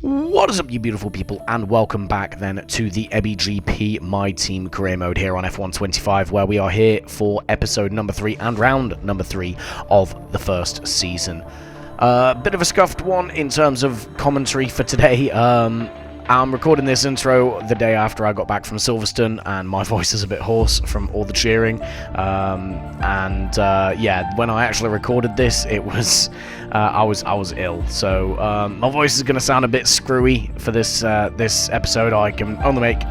What is up, you beautiful people, and welcome back then to the Ebby GP MyTeam career mode here on F1 25, where we are here for episode number 3 and round number 3 of the first season. Bit of a scuffed one in terms of commentary for today. I'm recording this intro the day after I got back from Silverstone, and my voice is a bit hoarse from all the cheering. Yeah, when I actually recorded this, it was I was ill, so my voice is going to sound a bit screwy for this episode. I can only make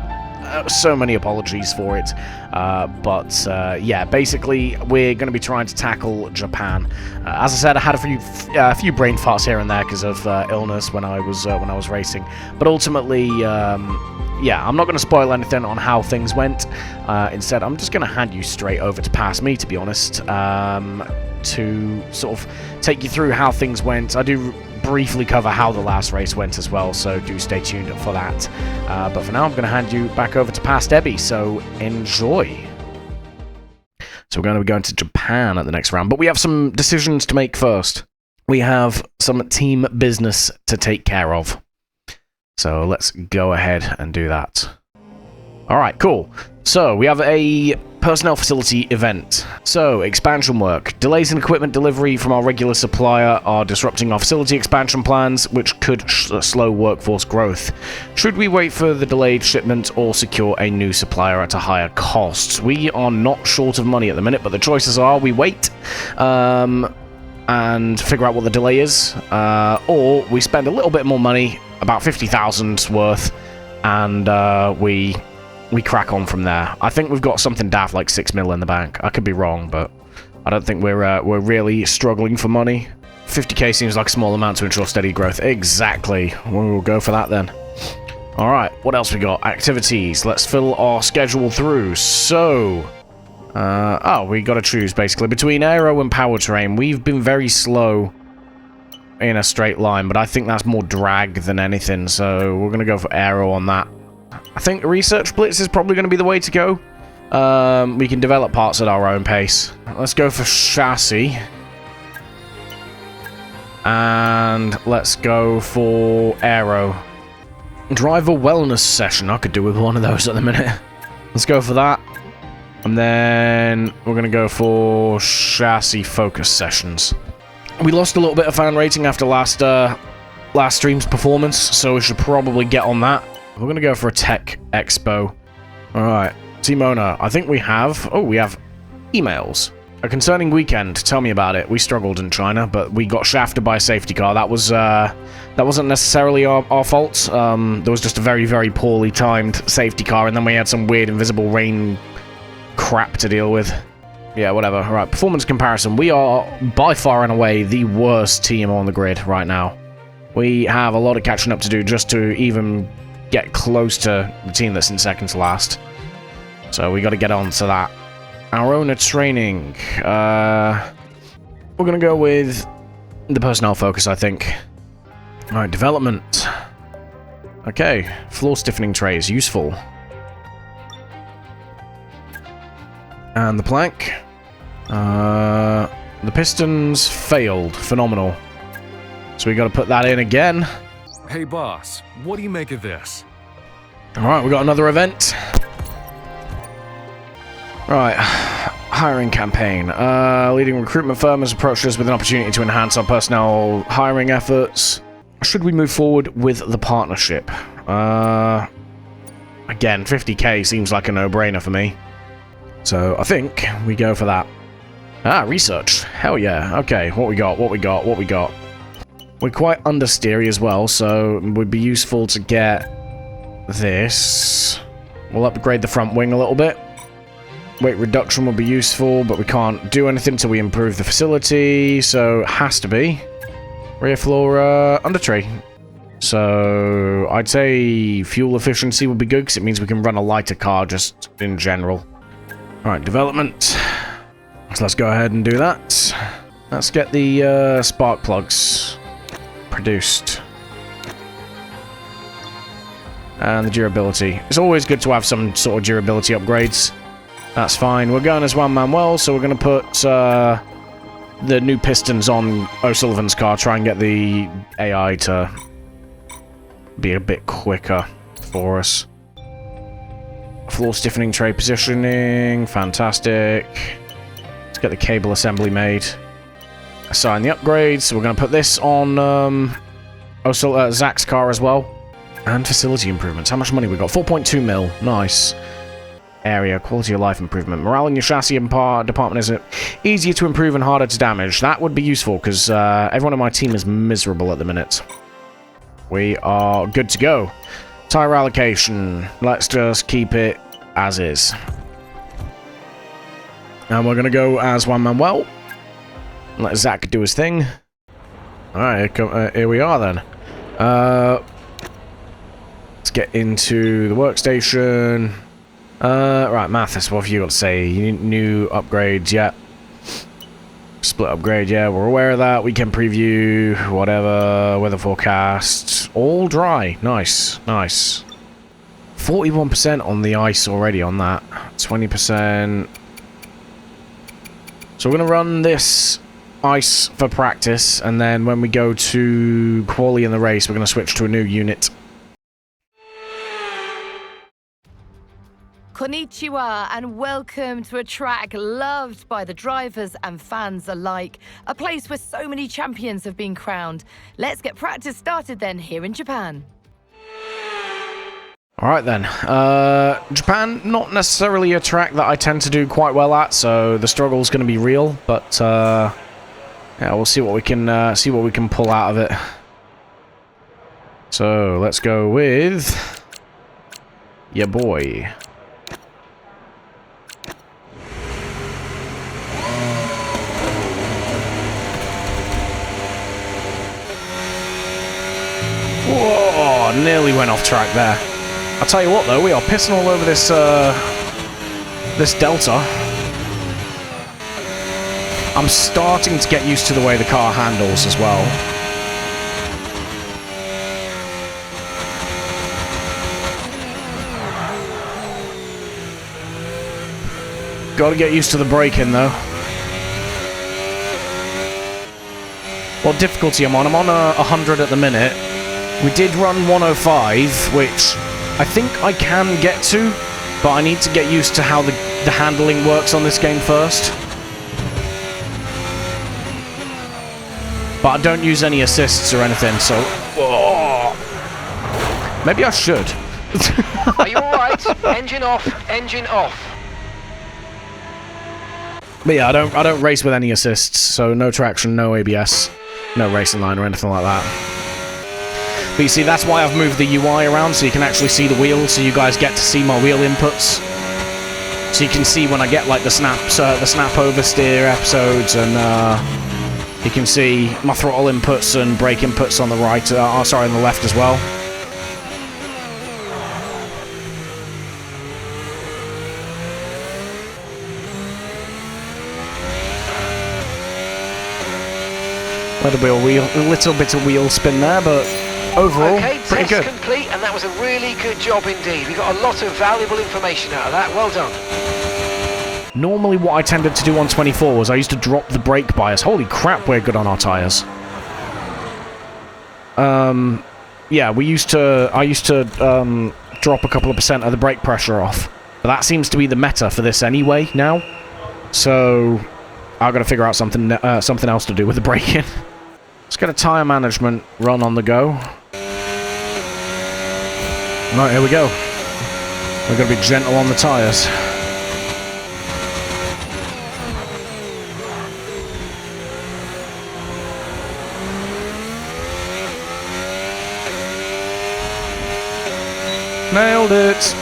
so many apologies for it, yeah, basically we're going to be trying to tackle Japan. As I said, I had a few brain farts here and there because of illness when I was racing, but ultimately, yeah, I'm not going to spoil anything on how things went. Instead, I'm just going to hand you straight over to Past Me, to be honest, to sort of take you through how things went. I do briefly cover how the last race went as well, so do stay tuned for that. But for now, I'm going to hand you back over to Past Ebby, so enjoy. So we're going to be going to Japan at the next round, but we have some decisions to make first. We have some team business to take care of. So let's go ahead and do that. Alright, cool. So, we have a personnel facility event. So, expansion work. Delays in equipment delivery from our regular supplier are disrupting our facility expansion plans, which could slow workforce growth. Should we wait for the delayed shipment or secure a new supplier at a higher cost? We are not short of money at the minute, but the choices are we wait and figure out what the delay is, or we spend a little bit more money, about 50,000 worth, and we crack on from there. I think we've got something daft like 6 mil in the bank. I could be wrong, but I don't think we're really struggling for money. 50k seems like a small amount to ensure steady growth. Exactly. We'll go for that then. Alright, what else we got? Activities. Let's fill our schedule through. So, we got to choose basically between aero and powertrain. We've been very slow in a straight line, but I think that's more drag than anything, so we're going to go for aero on that. I think research blitz is probably going to be the way to go. We can develop parts at our own pace. Let's go for chassis. And let's go for aero. Driver wellness session. I could do with one of those at the minute. Let's go for that. And then we're going to go for chassis focus sessions. We lost a little bit of fan rating after last stream's performance, so we should probably get on that. We're going to go for a tech expo. Alright, team owner. I think we have... Oh, we have emails. A concerning weekend. Tell me about it. We struggled in China, but we got shafted by a safety car. That wasn't necessarily our fault. There was just a very, very poorly timed safety car, and then we had some weird invisible rain crap to deal with. Yeah, whatever. Alright, performance comparison. We are, by far and away, the worst team on the grid right now. We have a lot of catching up to do just to even get close to the team that's in second to last. So we got to get on to that. Our owner training. We're going to go with the personnel focus, I think. Alright, development. Okay, floor stiffening trays, useful. And the plank. The pistons failed. Phenomenal. So we got to put that in again. Hey boss, what do you make of this? Alright, we got another event. Right, hiring campaign. Leading recruitment firm has approached us with an opportunity to enhance our personnel hiring efforts. Should we move forward with the partnership? Again, 50k seems like a no-brainer for me. So I think we go for that. Research. Hell yeah. Okay, what we got? We're quite understeery as well, so it would be useful to get this. We'll upgrade the front wing a little bit. Weight reduction will be useful, but we can't do anything until we improve the facility, so it has to be. Rear floor under tree. So I'd say fuel efficiency would be good, because it means we can run a lighter car just in general. Alright, development. So let's go ahead and do that. Let's get the spark plugs produced. And the durability. It's always good to have some sort of durability upgrades. That's fine. We're going as one man well, so we're going to put the new pistons on O'Sullivan's car, try and get the AI to be a bit quicker for us. Floor stiffening, tray positioning, fantastic. Let's get the cable assembly made. Assign the upgrades, so we're going to put this on Zach's car as well. And facility improvements. How much money we got? 4.2 mil. Nice. Area, quality of life improvement. Morale in your chassis and part department is easier to improve and harder to damage. That would be useful, because everyone on my team is miserable at the minute. We are good to go. Tire allocation. Let's just keep it as is. And we're going to go as Juan Manuel. Let Zach do his thing. Alright, here we are then. Let's get into the workstation. Right, Mathis, what have you got to say? New upgrades, yeah. Split upgrade, yeah, we're aware of that. Weekend preview, whatever. Weather forecast. All dry. Nice, nice. 41% on the ice already on that. 20%. So we're going to run this ice for practice, and then when we go to quali in the race, we're going to switch to a new unit. Konnichiwa and welcome to a track loved by the drivers and fans alike. A place where so many champions have been crowned. Let's get practice started then here in Japan. Alright then. Japan, not necessarily a track that I tend to do quite well at, so the struggle's going to be real, but yeah, we'll see what we can pull out of it. So, let's go with ya boy. Whoa, nearly went off track there. I'll tell you what though, we are pissing all over this this Delta. I'm starting to get used to the way the car handles as well. Gotta get used to the braking though. What difficulty I'm on? I'm on 100 at the minute. We did run 105, which I think I can get to, but I need to get used to how the handling works on this game first. But I don't use any assists or anything, so... Oh, maybe I should. Are you alright? Engine off, engine off. But yeah, I don't race with any assists, so no traction, no ABS, no racing line or anything like that. But you see, that's why I've moved the UI around, so you can actually see the wheels, so you guys get to see my wheel inputs. So you can see when I get like the snap oversteer episodes, and you can see my throttle inputs and brake inputs on the right, sorry, on the left as well. A little bit of wheel spin there, but overall, okay, pretty good. Test complete, and that was a really good job indeed. We got a lot of valuable information out of that. Well done. Normally what I tended to do on 24 was I used to drop the brake bias. Holy crap, we're good on our tyres. Yeah, I used to drop a couple of percent of the brake pressure off. But that seems to be the meta for this anyway now. So I've got to figure out something else to do with the braking. Let's get a tyre management run on the go. Right, here we go. We're going to be gentle on the tyres. Nailed it!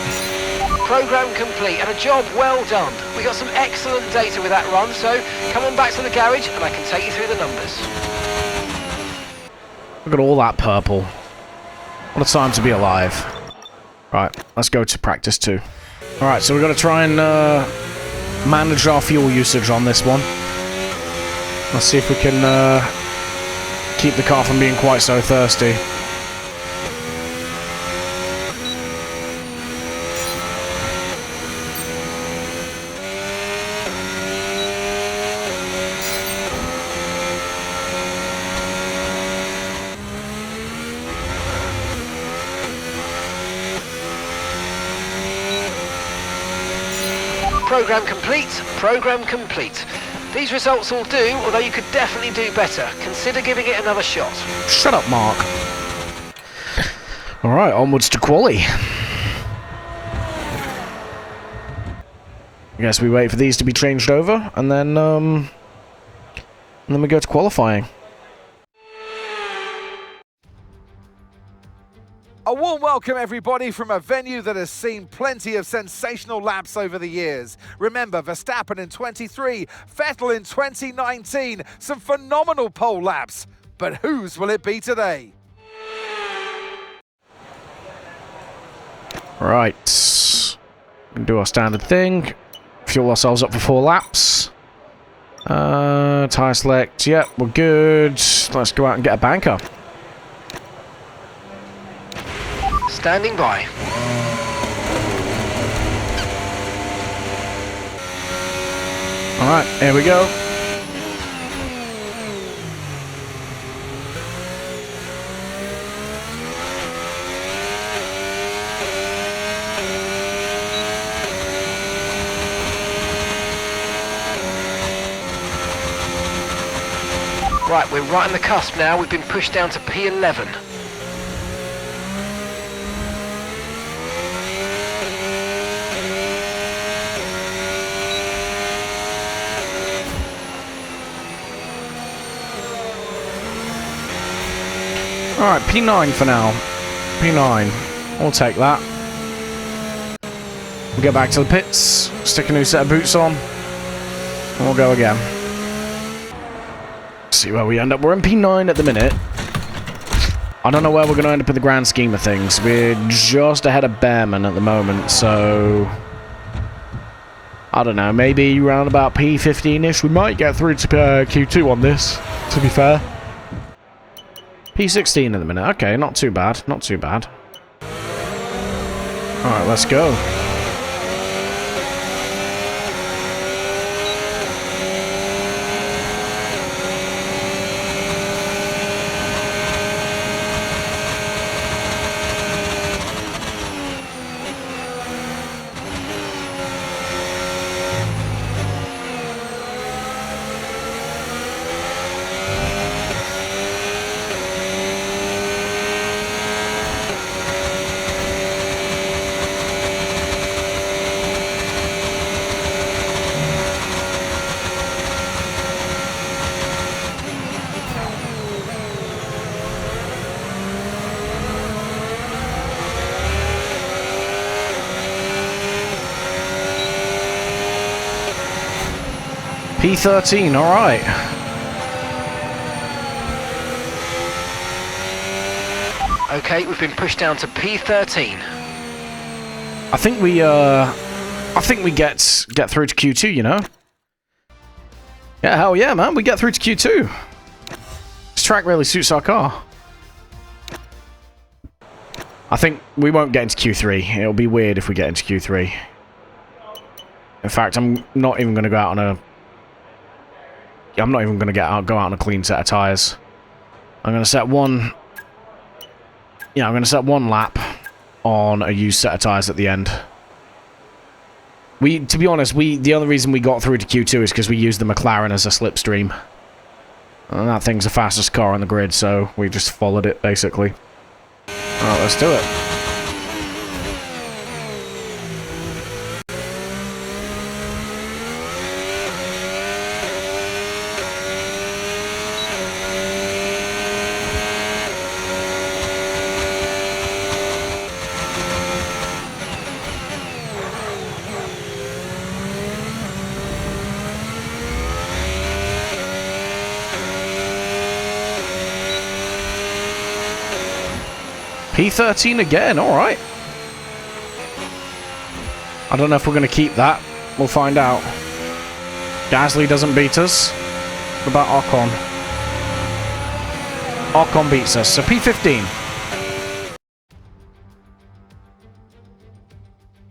Program complete and a job well done. We got some excellent data with that run, so come on back to the garage and I can take you through the numbers. Look at all that purple. What a time to be alive. Right, let's go to practice 2. Alright, so we've got to try and manage our fuel usage on this one. Let's see if we can keep the car from being quite so thirsty. Program complete, program complete. These results will do, although you could definitely do better. Consider giving it another shot. Shut up, Mark. Alright, onwards to quali. I guess we wait for these to be changed over, and then we go to qualifying. A warm welcome, everybody, from a venue that has seen plenty of sensational laps over the years. Remember, Verstappen in 23, Vettel in 2019. Some phenomenal pole laps. But whose will it be today? Right. Do our standard thing. Fuel ourselves up for 4 laps. Tyre select. Yep, we're good. Let's go out and get a banker. Standing by. Alright, here we go. Right, we're right on the cusp now. We've been pushed down to P11. Alright, P9 for now. P9. We'll take that. We'll get back to the pits, stick a new set of boots on, and we'll go again. See where we end up. We're in P9 at the minute. I don't know where we're going to end up in the grand scheme of things. We're just ahead of Behrman at the moment, so... I don't know, maybe around about P15-ish. We might get through to Q2 on this, to be fair. P16 at the minute. Okay, not too bad. Not too bad. Alright, let's go. P13, alright. Okay, we've been pushed down to P13. I think we get through to Q2, you know? Yeah, hell yeah, man, we get through to Q2. This track really suits our car. I think we won't get into Q3. It'll be weird if we get into Q3. In fact, I'm not even going to go out on a... I'm not even going to go out on a clean set of tyres. I'm going to set one... Yeah, I'm going to set one lap on a used set of tyres at the end. To be honest, the only reason we got through to Q2 is because we used the McLaren as a slipstream. And that thing's the fastest car on the grid, so we just followed it, basically. Alright, let's do it. P13 again, alright. I don't know if we're going to keep that. We'll find out. Gasly doesn't beat us. What about Ocon? Ocon beats us, so P15.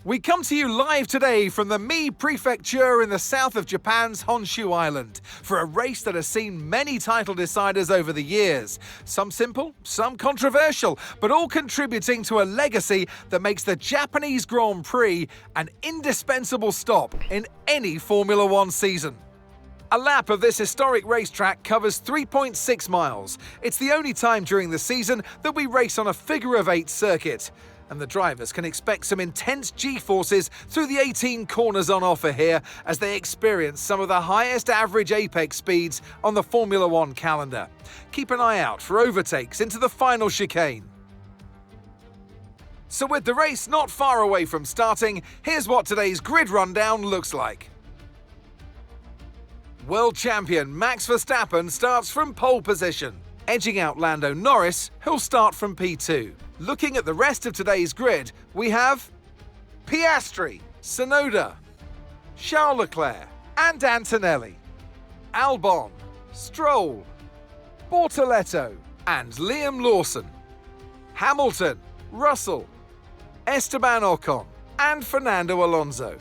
We come to you live today from the Mie Prefecture in the south of Japan's Honshu Island for a race that has seen many title deciders over the years. Some simple, some controversial, but all contributing to a legacy that makes the Japanese Grand Prix an indispensable stop in any Formula One season. A lap of this historic racetrack covers 3.6 miles. It's the only time during the season that we race on a figure-of-8 circuit. And the drivers can expect some intense G-forces through the 18 corners on offer here as they experience some of the highest average apex speeds on the Formula One calendar. Keep an eye out for overtakes into the final chicane. So with the race not far away from starting, here's what today's grid rundown looks like. World champion Max Verstappen starts from pole position, edging out Lando Norris, who'll start from P2. Looking at the rest of today's grid, we have Piastri, Tsunoda, Charles Leclerc and Antonelli, Albon, Stroll, Bortoletto and Liam Lawson, Hamilton, Russell, Esteban Ocon and Fernando Alonso,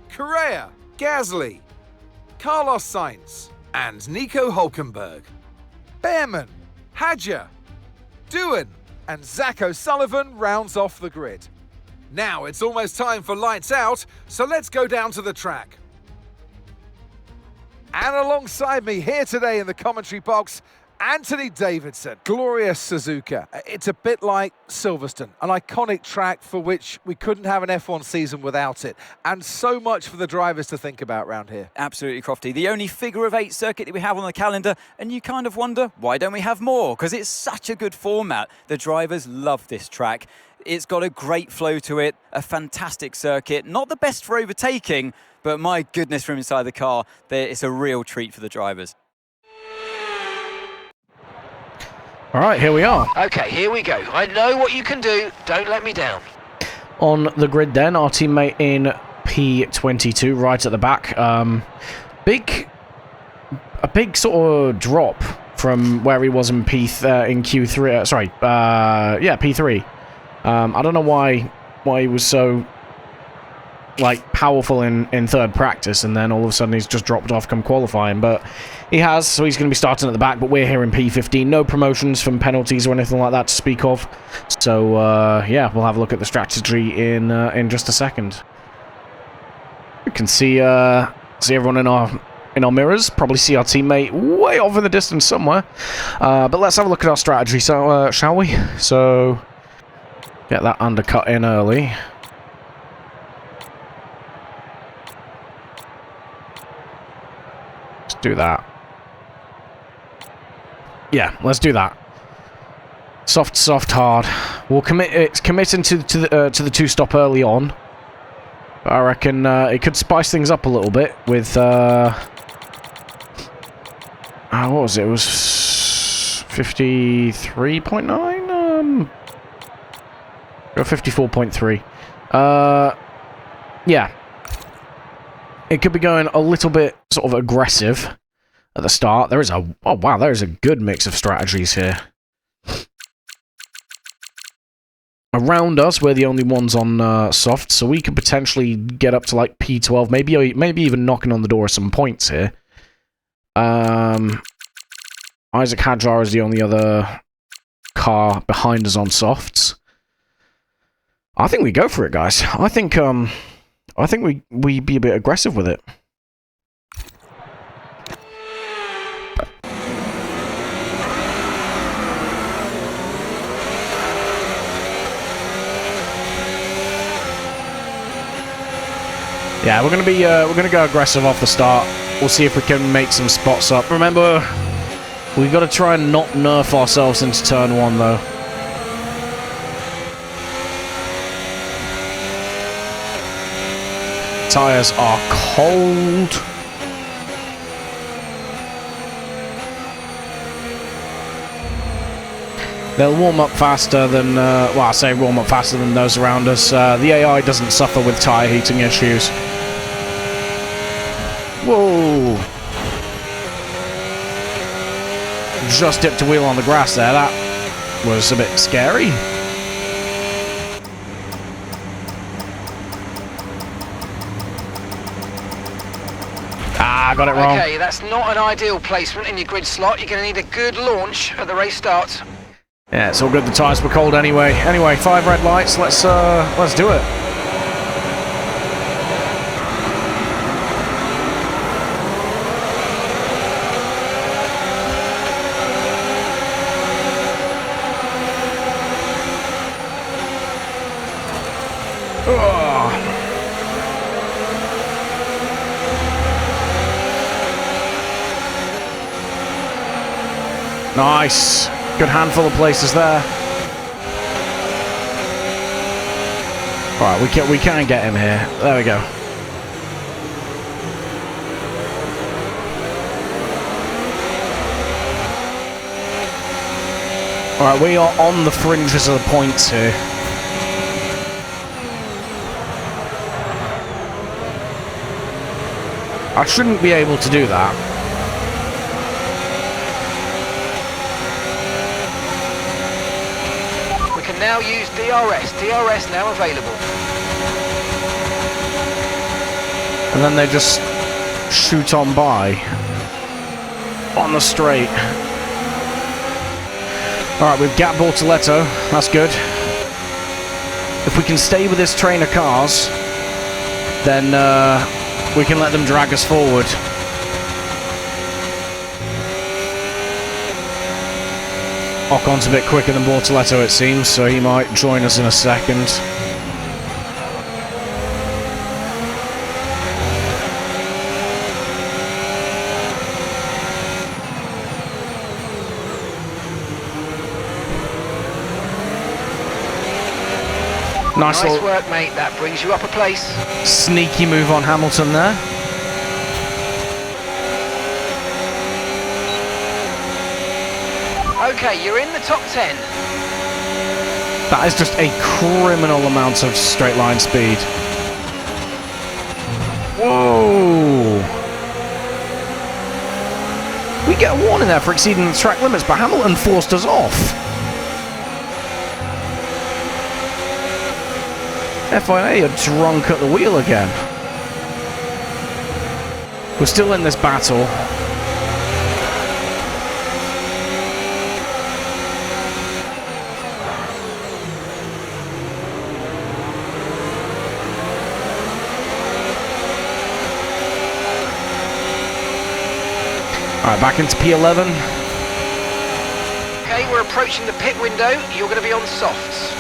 Correa, Gasly, Carlos Sainz and Nico Hülkenberg, Behrman, Hadjar, Doohan and Zach O'Sullivan rounds off the grid. Now it's almost time for lights out, so let's go down to the track. And alongside me here today in the commentary box, Anthony Davidson, glorious Suzuka. It's a bit like Silverstone, an iconic track for which we couldn't have an F1 season without it. And so much for the drivers to think about around here. Absolutely, Crofty. The only figure-of-8 circuit that we have on the calendar, and you kind of wonder, why don't we have more? Because it's such a good format. The drivers love this track. It's got a great flow to it, a fantastic circuit. Not the best for overtaking, but my goodness, from inside the car, it's a real treat for the drivers. All right, here we are. Okay, here we go. I know what you can do. Don't let me down. On the grid then, our teammate in P22, right at the back. A big sort of drop from where he was in Q3. P3. I don't know why he was so powerful in third practice, and then all of a sudden he's just dropped off come qualifying. But he has, so he's going to be starting at the back. But we're here in P15. No promotions from penalties or anything like that to speak of. So yeah, we'll have a look at the strategy in just a second. We can see everyone in our mirrors. Probably see our teammate way off in the distance somewhere. But let's have a look at our strategy. So shall we? So get that undercut in early. Let's do that. Yeah, let's do that. Soft, hard. We'll commit. It's committing to the two-stop early on. But I reckon it could spice things up a little bit with. What was it? It was 53.9. Or 54.3. Yeah. It could be going a little bit sort of aggressive at the start. There is a there is a good mix of strategies here. Around us, we're the only ones on soft, so we could potentially get up to like P12, maybe even knocking on the door of some points here. Isaac Hadjar is the only other car behind us on softs. I think we go for it, guys. I think we be a bit aggressive with it. Yeah, we're gonna go aggressive off the start. We'll see if we can make some spots up. Remember, we've got to try and not nerf ourselves into turn one, though. Tires are cold. They'll warm up faster than, well, I say warm up faster than those around us. The AI doesn't suffer with tire heating issues. Whoa! Just dipped a wheel on the grass there. That was a bit scary. I got it wrong. Okay, that's not an ideal placement in your grid slot. You're going to need a good launch at the race start. Yeah, it's all good. The tyres were cold anyway. Anyway, 5 red lights. Let's do it. Nice. Good handful of places there. Right, we can get him here. There we go. Alright, we are on the fringes of the points here. I shouldn't be able to do that. Now use DRS. DRS now available. And then they just shoot on by on the straight. Alright, we've gapped Bortoletto. That's good. If we can stay with this train of cars, then we can let them drag us forward. Ocon's a bit quicker than Bortoletto, it seems, so he might join us in a second. Nice work, mate. That brings you up a place. Sneaky move on Hamilton there. Okay, you're in the top 10. That is just a criminal amount of straight line speed. Whoa! We get a warning there for exceeding the track limits, but Hamilton forced us off. FIA are drunk at the wheel again. We're still in this battle. Alright, back into P11. Okay, we're approaching the pit window. You're going to be on softs.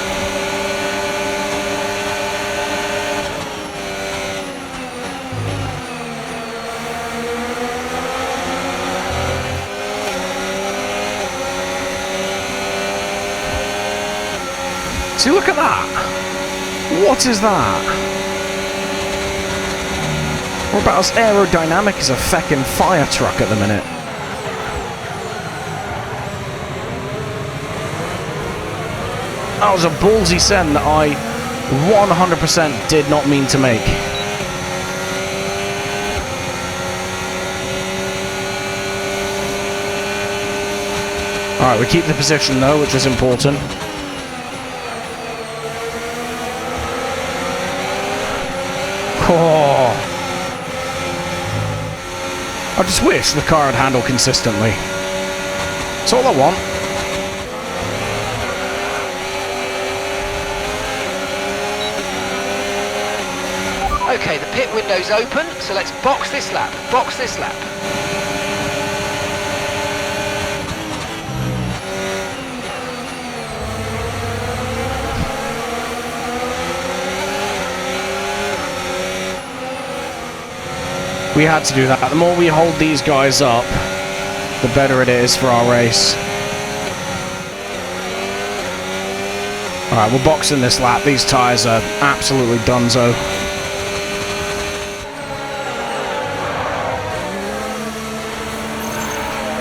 See, look at that. What is that? We're about as aerodynamic as a feckin' fire truck at the minute. That was a ballsy send that I 100% did not mean to make. Alright, we keep the position though, which is important. Oh. I just wish the car had handled consistently. That's all I want. Okay, the pit window's open, so let's box this lap. Box this lap. We had to do that. The more we hold these guys up, the better it is for our race. Alright, we're boxing this lap. These tyres are absolutely donezo.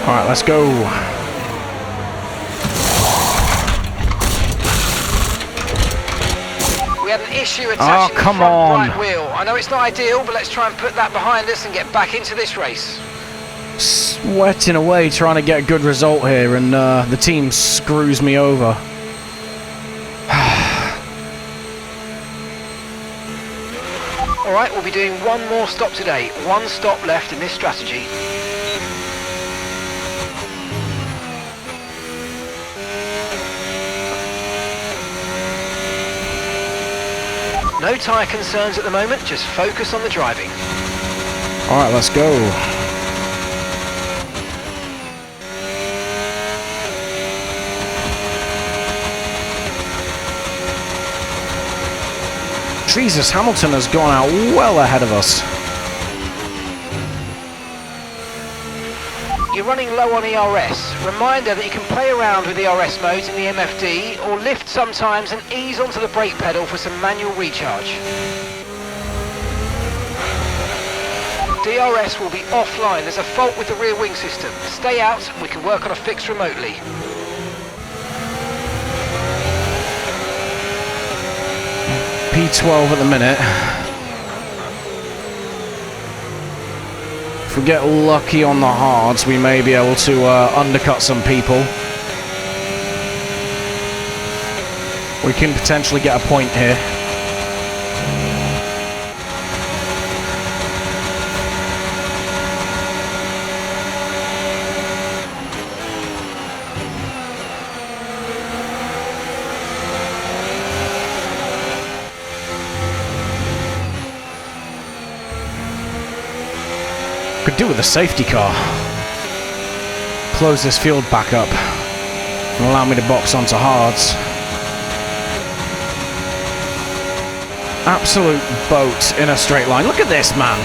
Alright, let's go. We had an issue attaching the front on. right wheel. I know it's not ideal, but let's try and put that behind us and get back into this race. Sweating away trying to get a good result here, and the team screws me over. Alright, we'll be doing one more stop today. One stop left in this strategy. No tyre concerns at the moment, just focus on the driving. Alright, let's go. Jesus, Hamilton has gone out well ahead of us. You're running low on ERS. Reminder that you can play around with ERS modes in the MFD or lift sometimes and ease onto the brake pedal for some manual recharge. DRS will be offline. There's a fault with the rear wing system. Stay out, we can work on a fix remotely. P12 at the minute. If we get lucky on the hards, we may be able to undercut some people. We can potentially get a point here. Could do with a safety car. Close this field back up and allow me to box onto hards. Absolute boat in a straight line. Look at this, man.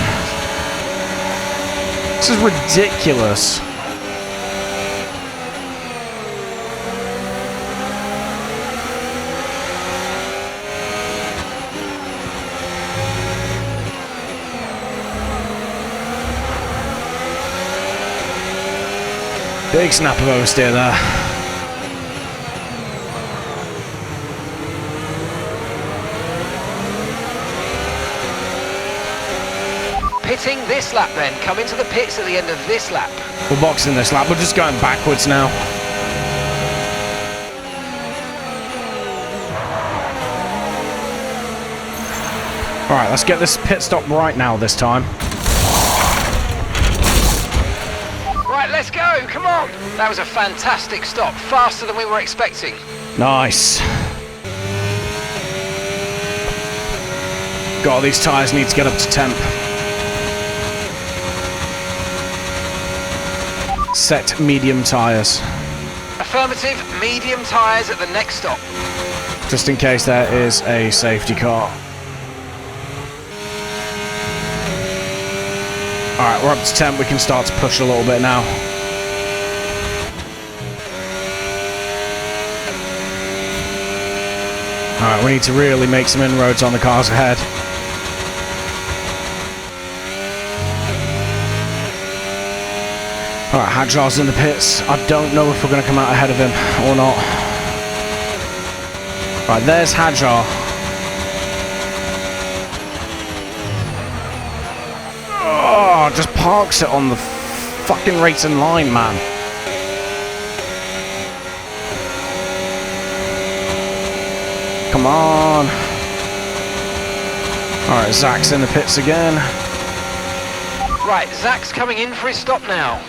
This is ridiculous. Big snap of oversteer there. Pitting this lap then. Come into the pits at the end of this lap. We're boxing this lap. We're just going backwards now. Alright, let's get this pit stop right now this time. Right, let's go, come on! That was a fantastic stop, faster than we were expecting. Nice. God, these tyres need to get up to temp. Set medium tyres. Affirmative, medium tyres at the next stop. Just in case there is a safety car. Alright, we're up to temp, we can start to push a little bit now. Alright, we need to really make some inroads on the cars ahead. Alright, Hadjar's in the pits. I don't know if we're going to come out ahead of him or not. Right, there's Hadjar. Oh, just parks it on the fucking racing line, man. Come on. Alright, Zach's in the pits again. Right, Zach's coming in for his stop now.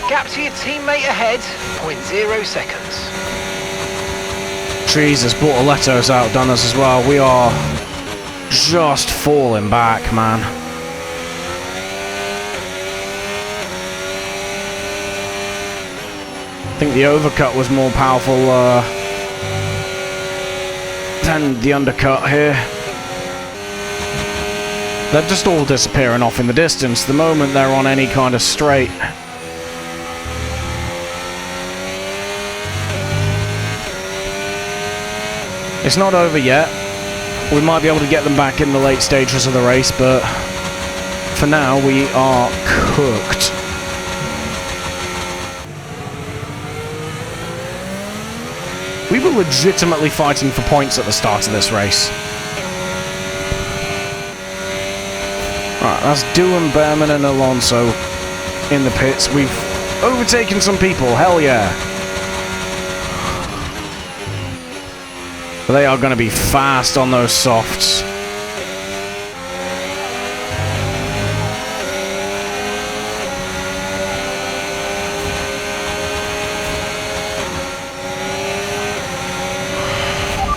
Gap to your teammate ahead, 0.0 seconds. Jesus, Bortoletto's outdone us as well. We are just falling back, man. I think the overcut was more powerful than the undercut here. They're just all disappearing off in the distance the moment they're on any kind of straight. It's not over yet. We might be able to get them back in the late stages of the race, but for now we are cooked. We were legitimately fighting for points at the start of this race. Right, that's Doohan, Behrman and Alonso in the pits. We've Overtaking some people, hell yeah. But they are going to be fast on those softs.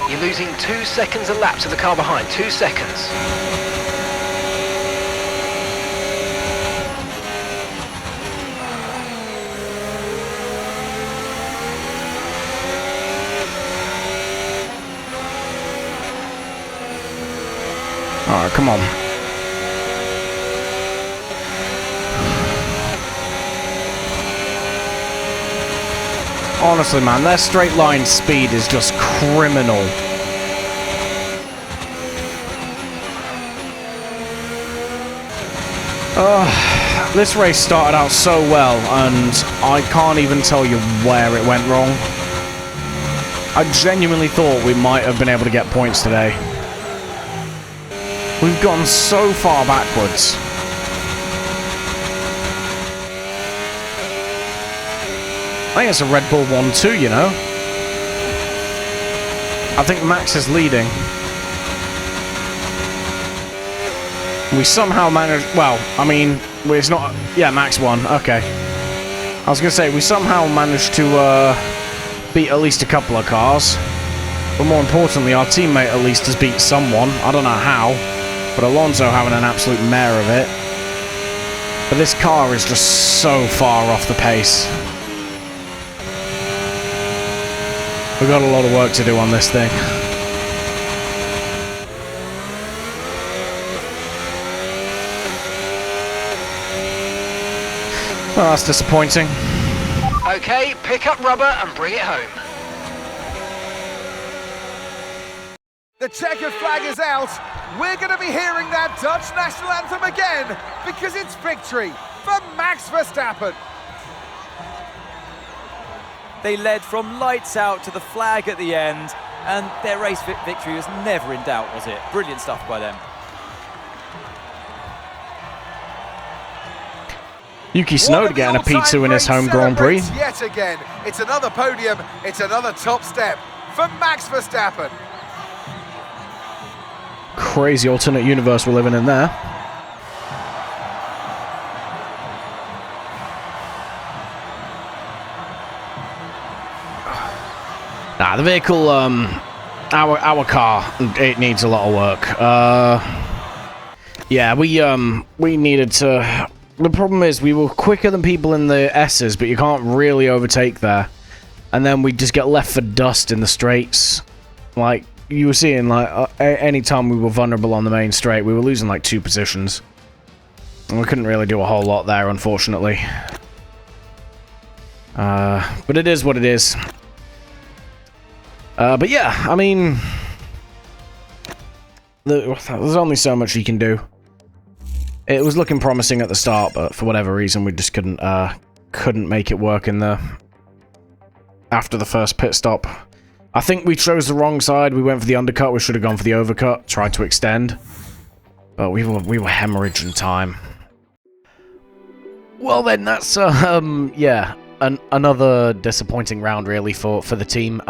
You're losing 2 seconds a lap to the car behind. 2 seconds. Alright, come on. Honestly, man, their straight line speed is just criminal. This race started out so well, and I can't even tell you where it went wrong. I genuinely thought we might have been able to get points today. We've gone so far backwards. I think it's a Red Bull 1-2, you know. I think Max is leading. We somehow managed... Well, I mean, it's not... Yeah, Max won. Okay. I was going to say, we somehow managed to beat at least a couple of cars. But more importantly, our teammate at least has beat someone. I don't know how. But Alonso having an absolute mare of it. But this car is just so far off the pace. We've got a lot of work to do on this thing. Well, that's disappointing. Okay, pick up rubber and bring it home. The checkered flag is out. We're going to be hearing that Dutch national anthem again because it's victory for Max Verstappen. They led from lights out to the flag at the end, and their race victory was never in doubt, was it? Brilliant stuff by them. Yuki Tsunoda getting a P2 in his home Grand Prix. Yet again, it's another podium, it's another top step for Max Verstappen. Crazy alternate universe we're living in there. Nah, the vehicle, our car, it needs a lot of work. Yeah, we needed to... The problem is we were quicker than people in the S's, but you can't really overtake there. And then we just get left for dust in the straights. Like, you were seeing, like, any time we were vulnerable on the main straight, we were losing, like, 2 positions. And we couldn't really do a whole lot there, unfortunately. But it is what it is. But yeah, I mean... There's only so much you can do. It was looking promising at the start, but for whatever reason, we just couldn't make it work in the... After the first pit stop. I think we chose the wrong side. We went for the undercut. We should have gone for the overcut. Tried to extend. But we were hemorrhaging time. Well then, that's, yeah. Another disappointing round, really, for the team.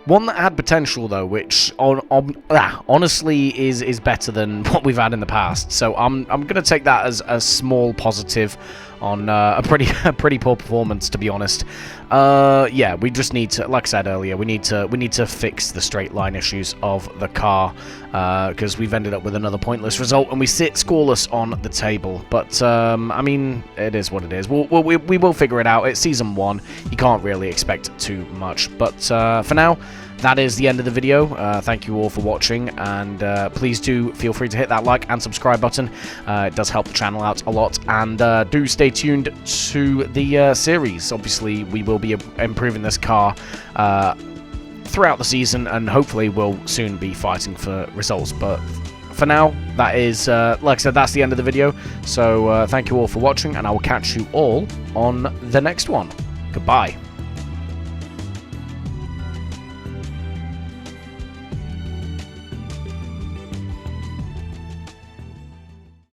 One that had potential, though, which honestly is better than what we've had in the past. So I'm gonna take that as a small positive on a pretty poor performance, to be honest. Yeah, we just need to, like I said earlier, we need to fix the straight line issues of the car, because we've ended up with another pointless result and we sit scoreless on the table. But I mean, it is what it is. We will figure it out. It's season 1. You can't really expect too much. But for now, that is the end of the video. Thank you all for watching, and please do feel free to hit that like and subscribe button. It does help the channel out a lot, and do stay tuned to the series. Obviously, we will be improving this car throughout the season, and hopefully we'll soon be fighting for results. But for now, that is, like I said, that's the end of the video. So thank you all for watching, and I will catch you all on the next one. Goodbye.